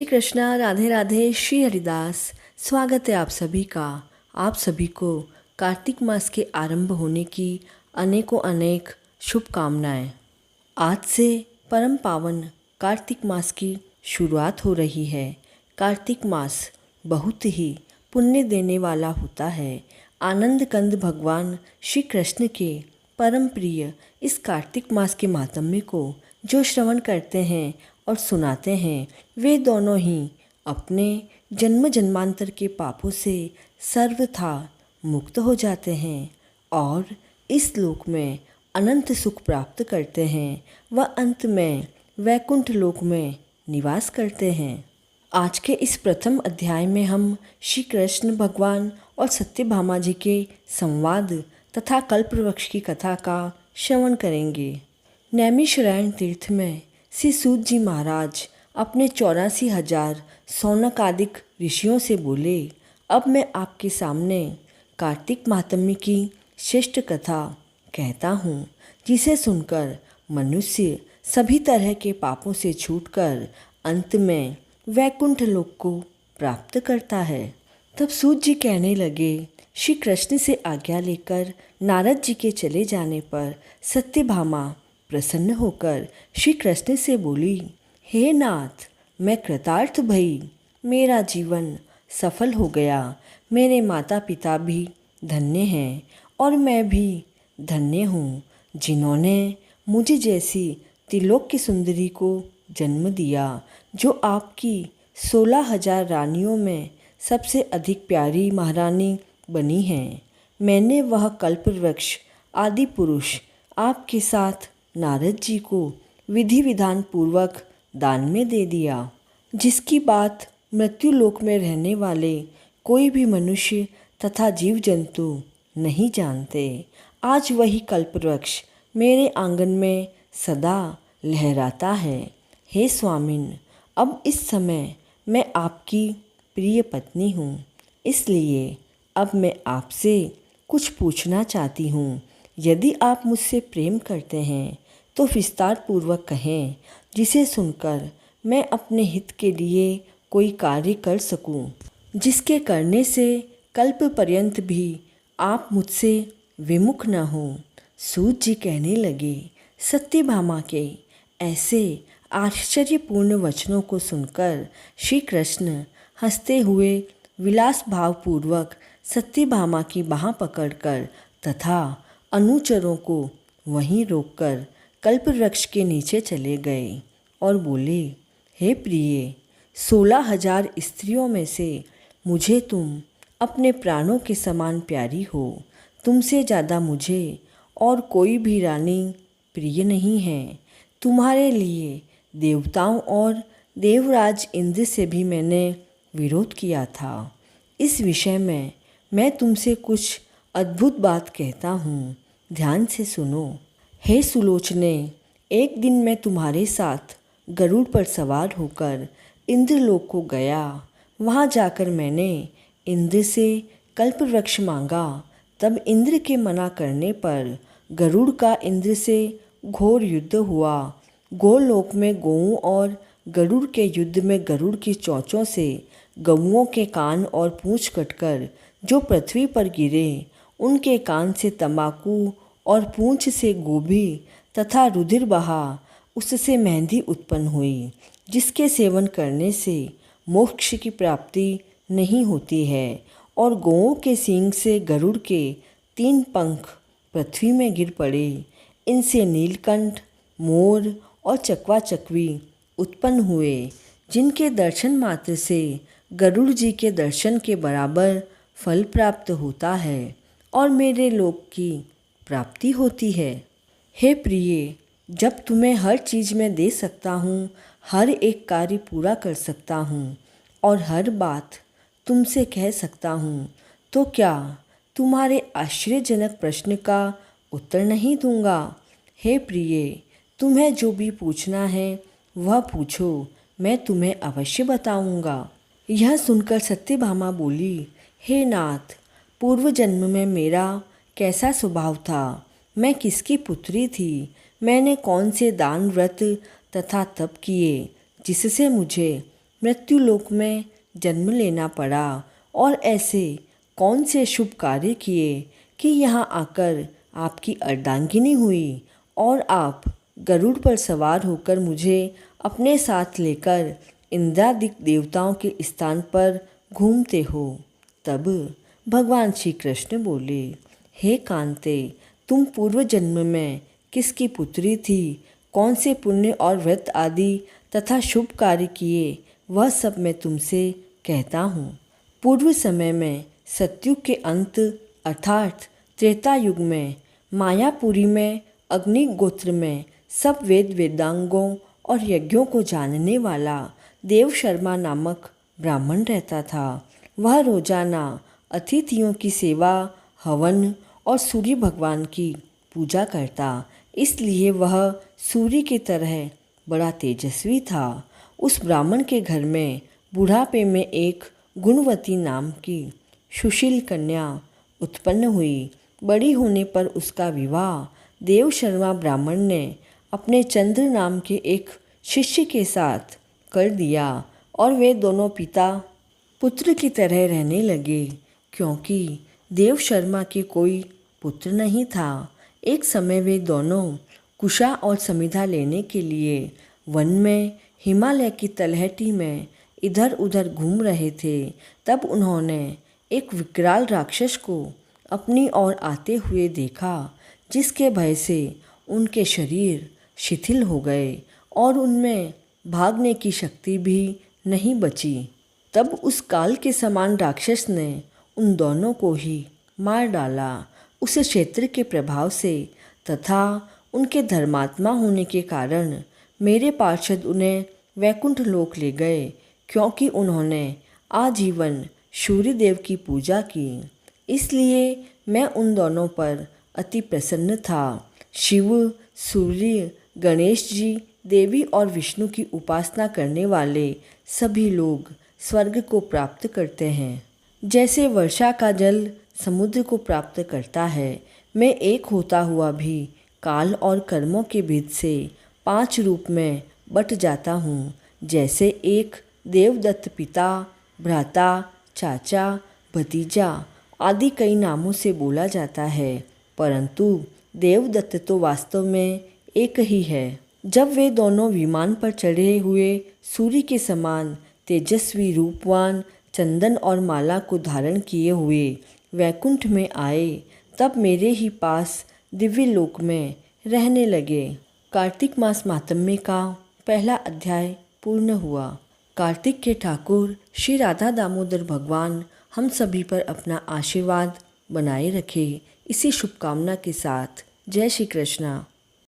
कृष्णा, राधे राधे, श्री हरिदास। स्वागत है आप सभी का। आप सभी को कार्तिक मास के आरंभ होने की अनेकों अनेक शुभकामनाएं। आज से परम पावन कार्तिक मास की शुरुआत हो रही है। कार्तिक मास बहुत ही पुण्य देने वाला होता है। आनंद कंद भगवान श्री कृष्ण के परम प्रिय इस कार्तिक मास के माहात्म्य को जो श्रवण करते हैं और सुनाते हैं, वे दोनों ही अपने जन्म जन्मांतर के पापों से सर्वथा मुक्त हो जाते हैं और इस लोक में अनंत सुख प्राप्त करते हैं व अंत में वैकुंठ लोक में निवास करते हैं। आज के इस प्रथम अध्याय में हम श्री कृष्ण भगवान और सत्यभामा जी के संवाद तथा कल्पवृक्ष की कथा का श्रवण करेंगे। नैमिषारण्य तीर्थ में श्री सूत जी महाराज अपने 84,000 सौनकादिक ऋषियों से बोले, अब मैं आपके सामने कार्तिक माहात्म्य की श्रेष्ठ कथा कहता हूँ, जिसे सुनकर मनुष्य सभी तरह के पापों से छूटकर अंत में वैकुंठ लोक को प्राप्त करता है। तब सूत जी कहने लगे, श्री कृष्ण से आज्ञा लेकर नारद जी के चले जाने पर सत्यभामा प्रसन्न होकर श्री कृष्ण से बोली, हे नाथ, मैं कृतार्थ भई, मेरा जीवन सफल हो गया। मेरे माता पिता भी धन्य हैं और मैं भी धन्य हूँ, जिन्होंने मुझे जैसी त्रिलोक सुंदरी को जन्म दिया, जो आपकी 16,000 रानियों में सबसे अधिक प्यारी महारानी बनी है। मैंने वह कल्पवृक्ष आदि पुरुष आपके साथ नारद जी को विधि विधान पूर्वक दान में दे दिया, जिसकी बात मृत्यु लोक में रहने वाले कोई भी मनुष्य तथा जीव जंतु नहीं जानते। आज वही कल्पवृक्ष मेरे आंगन में सदा लहराता है। हे स्वामिन, अब इस समय मैं आपकी प्रिय पत्नी हूँ, इसलिए अब मैं आपसे कुछ पूछना चाहती हूँ। यदि आप मुझसे प्रेम करते हैं तो विस्तार पूर्वक कहें, जिसे सुनकर मैं अपने हित के लिए कोई कार्य कर सकूं, जिसके करने से कल्प पर्यंत भी आप मुझसे विमुख न हो। सूत जी कहने लगे, सत्यभामा के ऐसे आश्चर्यपूर्ण वचनों को सुनकर श्री कृष्ण हंसते हुए विलास भावपूर्वक सत्यभामा की बाँह पकड़कर तथा अनुचरों को वहीं रोककर कल्पवृक्ष के नीचे चले गए और बोले, हे प्रिय, 16,000 स्त्रियों में से मुझे तुम अपने प्राणों के समान प्यारी हो। तुमसे ज़्यादा मुझे और कोई भी रानी प्रिय नहीं है। तुम्हारे लिए देवताओं और देवराज इंद्र से भी मैंने विरोध किया था। इस विषय में मैं तुमसे कुछ अद्भुत बात कहता हूँ, ध्यान से सुनो। हे सुलोचने, एक दिन मैं तुम्हारे साथ गरुड़ पर सवार होकर इंद्रलोक को गया। वहाँ जाकर मैंने इंद्र से कल्पवृक्ष मांगा। तब इंद्र के मना करने पर गरुड़ का इंद्र से घोर युद्ध हुआ। गोलोक में गौओं और गरुड़ के युद्ध में गरुड़ की चोंचों से गौओं के कान और पूंछ कटकर जो पृथ्वी पर गिरे, उनके कान से तंबाकू और पूंछ से गोभी तथा रुधिर बहा। उससे मेहंदी उत्पन्न हुई, जिसके सेवन करने से मोक्ष की प्राप्ति नहीं होती है। और गौओं के सींग से गरुड़ के 3 पंख पृथ्वी में गिर पड़े। इनसे नीलकंठ, मोर और चकवा चकवी उत्पन्न हुए, जिनके दर्शन मात्र से गरुड़ जी के दर्शन के बराबर फल प्राप्त होता है और मेरे लोक की प्राप्ति होती है। हे प्रिय, जब तुम्हें हर चीज़ में दे सकता हूँ, हर एक कार्य पूरा कर सकता हूँ और हर बात तुमसे कह सकता हूँ, तो क्या तुम्हारे आश्चर्यजनक प्रश्न का उत्तर नहीं दूंगा? हे प्रिय, तुम्हें जो भी पूछना है वह पूछो, मैं तुम्हें अवश्य बताऊंगा। यह सुनकर सत्यभामा बोली, हे नाथ, पूर्व जन्म में मेरा कैसा स्वभाव था? मैं किसकी पुत्री थी? मैंने कौन से दान व्रत तथा तप किए, जिससे मुझे मृत्युलोक में जन्म लेना पड़ा और ऐसे कौन से शुभ कार्य किए कि यहाँ आकर आपकी अर्धांगिनी हुई और आप गरुड़ पर सवार होकर मुझे अपने साथ लेकर इंद्रादि देवताओं के स्थान पर घूमते हो। तब भगवान श्री कृष्ण बोले, हे कांते, तुम पूर्व जन्म में किसकी पुत्री थी, कौन से पुण्य और व्रत आदि तथा शुभ कार्य किए, वह सब मैं तुमसे कहता हूँ। पूर्व समय में सतयुग के अंत अर्थात त्रेता युग में मायापुरी में अग्नि गोत्र में सब वेदांगों और यज्ञों को जानने वाला देव शर्मा नामक ब्राह्मण रहता था। वह रोजाना अतिथियों की सेवा, हवन और सूर्य भगवान की पूजा करता, इसलिए वह सूर्य की तरह बड़ा तेजस्वी था। उस ब्राह्मण के घर में बुढ़ापे में एक गुणवती नाम की सुशील कन्या उत्पन्न हुई। बड़ी होने पर उसका विवाह देव शर्मा ब्राह्मण ने अपने चंद्र नाम के एक शिष्य के साथ कर दिया और वे दोनों पिता पुत्र की तरह रहने लगे, क्योंकि देव शर्मा के कोई पुत्र नहीं था। एक समय वे दोनों कुशा और समिधा लेने के लिए वन में हिमालय की तलहटी में इधर उधर घूम रहे थे। तब उन्होंने एक विकराल राक्षस को अपनी ओर आते हुए देखा, जिसके भय से उनके शरीर शिथिल हो गए और उनमें भागने की शक्ति भी नहीं बची। तब उस काल के समान राक्षस ने उन दोनों को ही मार डाला। उस क्षेत्र के प्रभाव से तथा उनके धर्मात्मा होने के कारण मेरे पार्षद उन्हें वैकुंठ लोक ले गए, क्योंकि उन्होंने आजीवन सूर्यदेव की पूजा की। इसलिए मैं उन दोनों पर अति प्रसन्न था। शिव, सूर्य, गणेश जी, देवी और विष्णु की उपासना करने वाले सभी लोग स्वर्ग को प्राप्त करते हैं। जैसे वर्षा का जल समुद्र को प्राप्त करता है, मैं एक होता हुआ भी काल और कर्मों के भेद से 5 रूप में बट जाता हूँ। जैसे एक देवदत्त पिता, भ्राता, चाचा, भतीजा आदि कई नामों से बोला जाता है, परंतु देवदत्त तो वास्तव में एक ही है। जब वे दोनों विमान पर चढ़े हुए सूर्य के समान तेजस्वी रूपवान चंदन और माला को धारण किए हुए वैकुंठ में आए, तब मेरे ही पास दिव्य लोक में रहने लगे। कार्तिक मास मातम्य का पहला अध्याय पूर्ण हुआ। कार्तिक के ठाकुर श्री राधा दामोदर भगवान हम सभी पर अपना आशीर्वाद बनाए रखे। इसी शुभकामना के साथ जय श्री कृष्णा।